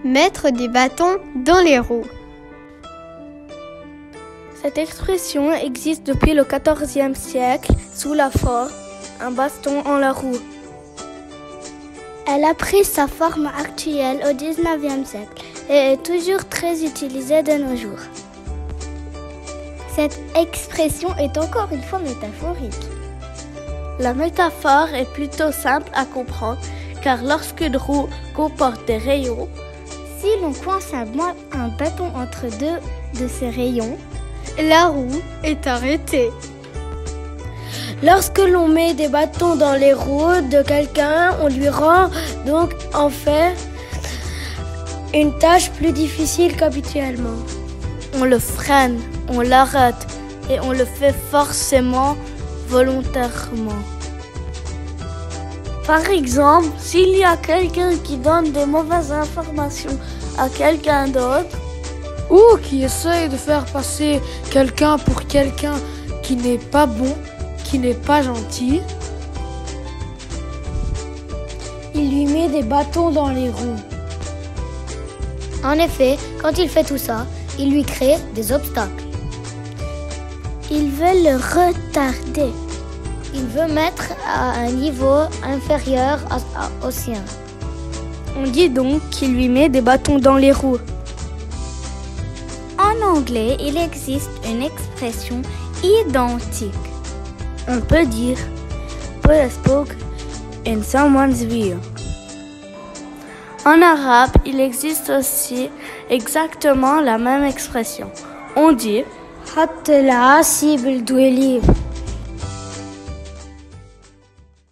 mettre des bâtons dans les roues. Cette expression existe depuis le XIVe siècle sous la forme un baston en la roue. Elle a pris sa forme actuelle au XIXe siècle et est toujours très utilisée de nos jours. Cette expression est encore une fois métaphorique. La métaphore est plutôt simple à comprendre car lorsqu'une roue comporte des rayons, si l'on coince un bâton entre deux de ces rayons, la roue est arrêtée. Lorsque l'on met des bâtons dans les roues de quelqu'un, on lui rend donc en fait une tâche plus difficile qu'habituellement. On le freine, on l'arrête et on le fait forcément volontairement. Par exemple, s'il y a quelqu'un qui donne des mauvaises informations à quelqu'un d'autre, ou qui essaye de faire passer quelqu'un pour quelqu'un qui n'est pas bon, qui n'est pas gentil, il lui met des bâtons dans les roues. En effet, quand il fait tout ça, il lui crée des obstacles. Il veut le retarder. Il veut mettre à un niveau inférieur au sien. On dit donc qu'il lui met des bâtons dans les roues. En anglais, il existe une expression identique. On peut dire put a spoke in someone's wheel. En arabe, il existe aussi exactement la même expression. On dit حط العصي بالدواليب.